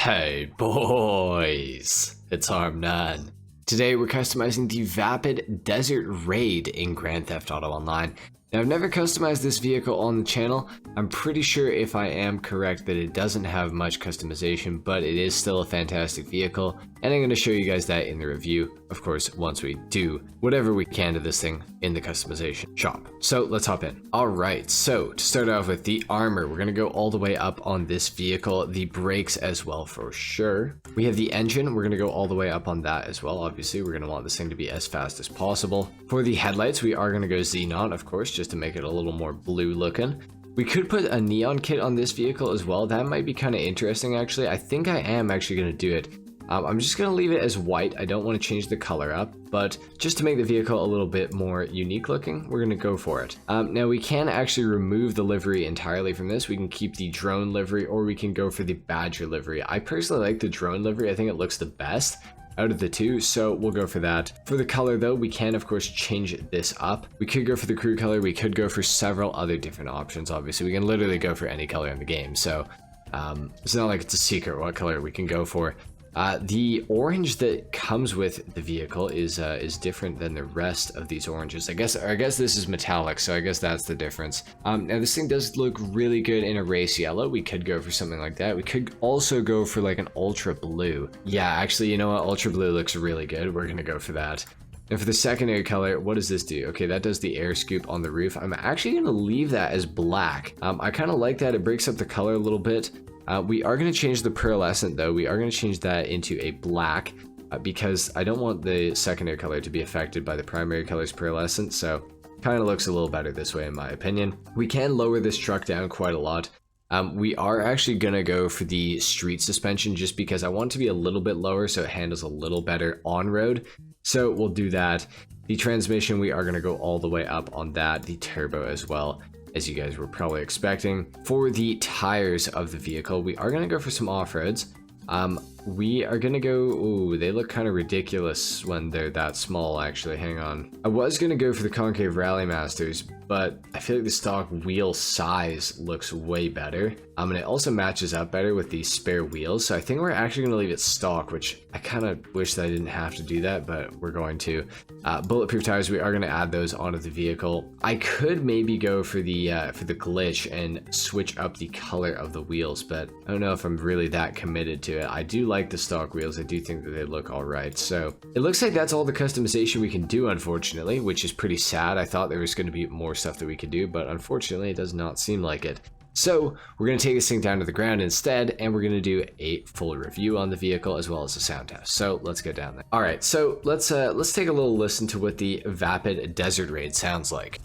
Hey boys, it's HarmNone. Today we're customizing the Vapid Desert Raid in Grand Theft Auto Online. Now I've never customized this vehicle on the channel. I'm pretty sure if I am correct that it doesn't have much customization, but it is still a fantastic vehicle, and I'm going to show you guys that in the review, of course, once we do whatever we can to this thing in the customization shop. So let's hop in. Alright, so to start off with the armor, we're going to go all the way up on this vehicle, the brakes as well for sure. We have the engine, we're going to go all the way up on that as well. Obviously, we're going to want this thing to be as fast as possible. For the headlights, we are going to go xenon, of course, just to make it a little more blue looking. We could put a neon kit on this vehicle as well. That might be kind of interesting actually. I think I am actually going to do it. I'm just going to leave it as white. I don't want to change the color up, but just to make the vehicle a little bit more unique looking, we're going to go for it. Now we can actually remove the livery entirely from this. We can keep the drone livery, or we can go for the Badger livery. I personally like the drone livery. I think it looks the best out of the two, so we'll go for that. For the color though, we can of course change this up. We could go for the crew color, we could go for several other different options. Obviously we can literally go for any color in the game, so it's not like it's a secret what color we can go for. The orange that comes with the vehicle is different than the rest of these oranges. I guess this is metallic, so I guess that's the difference. Now this thing does look really good in a race yellow. We could go for something like that. We could also go for like an ultra blue. Yeah, actually, you know what? Ultra blue looks really good. We're gonna go for that. And for the secondary color, what does this do? Okay, that does the air scoop on the roof. I'm actually gonna leave that as black. I kind of like that. It breaks up the color a little bit. We are going to change the pearlescent though. We are going to change that into a black because I don't want the secondary color to be affected by the primary color's pearlescent, so kind of looks a little better this way in my opinion. We can lower this truck down quite a lot. We are actually going to go for the street suspension just because I want it to be a little bit lower so it handles a little better on road. So we'll do that. The transmission, we are going to go all the way up on that. The turbo as well, as you guys were probably expecting. For the tires of the vehicle, we are going to go for some off-roads. We are going to go, ooh, they look kind of ridiculous when they're that small actually, hang on. I was going to go for the concave Rally Masters, but I feel like the stock wheel size looks way better. And it also matches up better with the spare wheels, so I think we're actually going to leave it stock, which I kind of wish that I didn't have to do that, but we're going to. Bulletproof tires, we are going to add those onto the vehicle. I could maybe go for the glitch and switch up the color of the wheels, but I don't know if I'm really that committed to it. I do like the stock wheels. I do think that they look all right. So it looks like that's all the customization we can do, unfortunately, which is pretty sad. I thought there was going to be more stuff that we could do, but unfortunately it does not seem like it. So we're going to take this thing down to the ground instead, and we're going to do a full review on the vehicle as well as a sound test. So let's get down there. All right, so let's take a little listen to what the Vapid Desert Raid sounds like.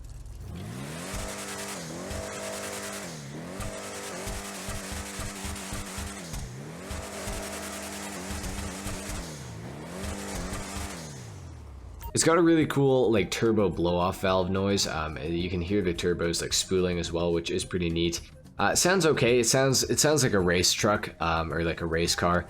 It's got a really cool like turbo blow off valve noise. You can hear the turbos like spooling as well, which is pretty neat. It sounds okay. It sounds like a race truck or like a race car,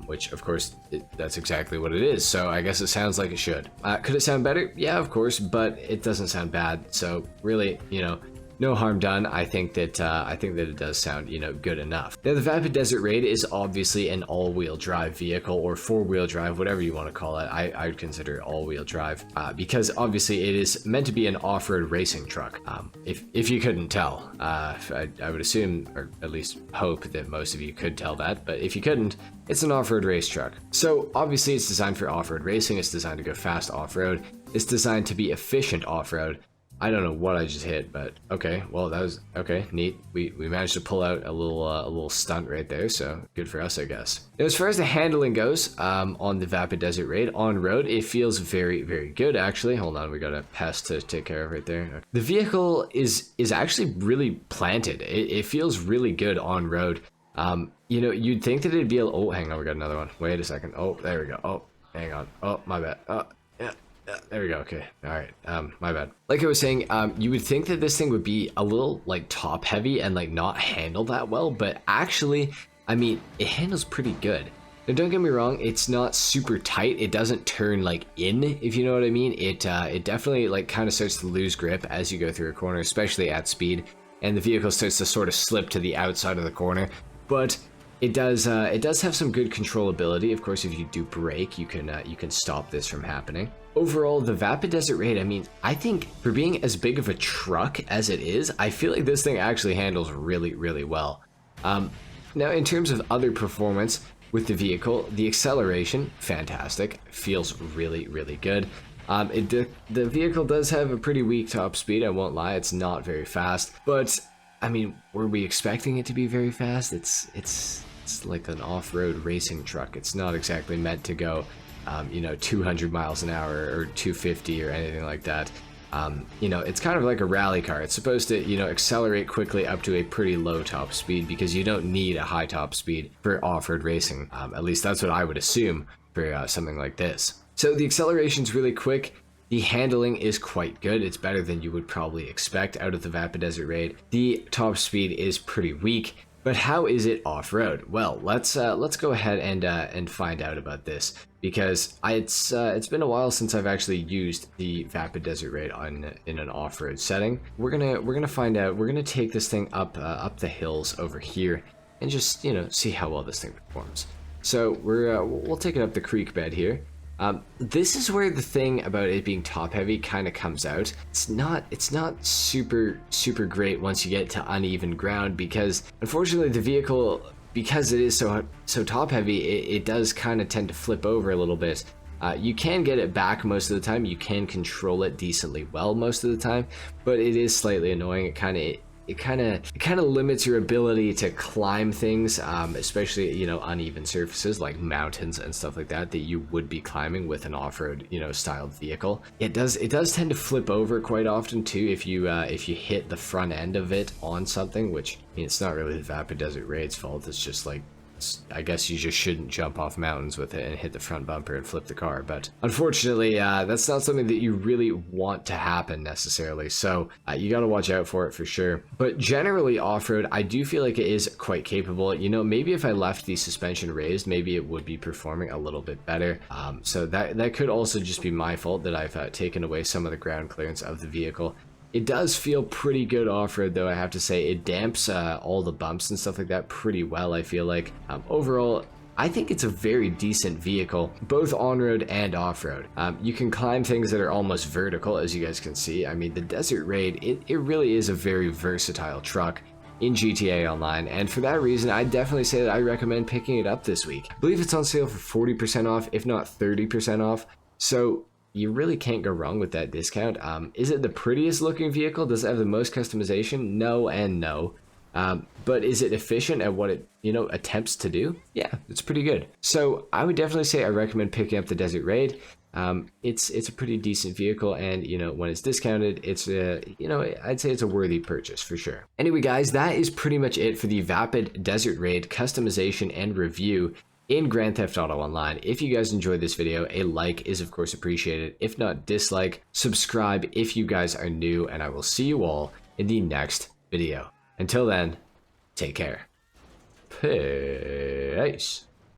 which of course that's exactly what it is. So I guess it sounds like it should. Could it sound better? Yeah, of course, but it doesn't sound bad. So really, you know, no harm done. I think that it does sound, you know, good enough. Now the Vapid Desert Raid is obviously an all-wheel drive vehicle, or four-wheel drive, whatever you want to call it. I would consider it all-wheel drive because obviously it is meant to be an off-road racing truck. If you couldn't tell, I would assume, or at least hope that most of you could tell that, but if you couldn't, it's an off-road race truck. So obviously it's designed for off-road racing. It's designed to go fast off-road. It's designed to be efficient off-road. I don't know what I just hit, but okay, well that was okay, neat. We managed to pull out a little stunt right there, so good for us, I guess. Now, as far as the handling goes, on the Vapid Desert Raid on road, it feels very, very good actually. Hold on, we got a pest to take care of right there. Okay. The vehicle is actually really planted. It feels really good on road. You know, you'd think that it'd be oh, hang on, we got another one. Wait a second. Oh, there we go. Oh, hang on. Oh, my bad. Oh, yeah. There we go. Okay. All right. My bad. Like I was saying, you would think that this thing would be a little like top heavy and like not handle that well, but actually, I mean, it handles pretty good. Now, don't get me wrong, it's not super tight. It doesn't turn like in, if you know what I mean. It definitely like kind of starts to lose grip as you go through a corner, especially at speed, and the vehicle starts to sort of slip to the outside of the corner. But It does have some good controllability. Of course, if you do brake, you can stop this from happening. Overall, the Vapid Desert Raid, I mean, I think for being as big of a truck as it is, I feel like this thing actually handles really, really well. Now, in terms of other performance with the vehicle, the acceleration, fantastic, feels really, really good. The vehicle does have a pretty weak top speed, I won't lie, it's not very fast, but I mean, were we expecting it to be very fast? It's like an off-road racing truck. It's not exactly meant to go, 200 miles an hour or 250 or anything like that. It's kind of like a rally car. It's supposed to, accelerate quickly up to a pretty low top speed because you don't need a high top speed for off-road racing. At least that's what I would assume for something like this. So the acceleration's really quick. The handling is quite good. It's better than you would probably expect out of the Vapid Desert Raid. The top speed is pretty weak, but how is it off-road? Well, let's go ahead and find out about this because it's been a while since I've actually used the Vapid Desert Raid in an off-road setting. We're gonna find out. We're gonna take this thing up the hills over here and just see how well this thing performs. So we'll take it up the creek bed here. This is where the thing about it being top heavy kind of comes out. It's not super great once you get to uneven ground because unfortunately the vehicle, because it is so top heavy, it does kind of tend to flip over a little bit. You can get it back most of the time. You can control it decently well most of the time, but it is slightly annoying. It kind of limits your ability to climb things, especially uneven surfaces like mountains and stuff like that you would be climbing with an off-road styled vehicle. It does tend to flip over quite often too if you hit the front end of it on something, which it's not really the Vapid Desert Raid's fault. It's just like, I guess you just shouldn't jump off mountains with it and hit the front bumper and flip the car, but unfortunately that's not something that you really want to happen necessarily, so you got to watch out for it for sure. But generally off-road, I do feel like it is quite capable. Maybe if I left the suspension raised, maybe it would be performing a little bit better. So that could also just be my fault that I've taken away some of the ground clearance of the vehicle. It does feel pretty good off-road though, I have to say. It damps all the bumps and stuff like that pretty well, I feel like. Overall, I think it's a very decent vehicle, both on-road and off-road. You can climb things that are almost vertical, as you guys can see. I mean, the Desert Raid, it really is a very versatile truck in GTA Online, and for that reason, I definitely say that I recommend picking it up this week. I believe it's on sale for 40% off, if not 30% off, so you really can't go wrong with that discount. Is it the prettiest looking vehicle? Does it have the most customization? No and no. But is it efficient at what it attempts to do? Yeah, it's pretty good. So I would definitely say I recommend picking up the Desert Raid. It's a pretty decent vehicle, and when it's discounted, it's I'd say it's a worthy purchase for sure. Anyway guys, that is pretty much it for the Vapid Desert Raid customization and review in Grand Theft Auto Online. If you guys enjoyed this video, a like is of course appreciated. If not, dislike, subscribe if you guys are new, and I will see you all in the next video. Until then, take care. Peace.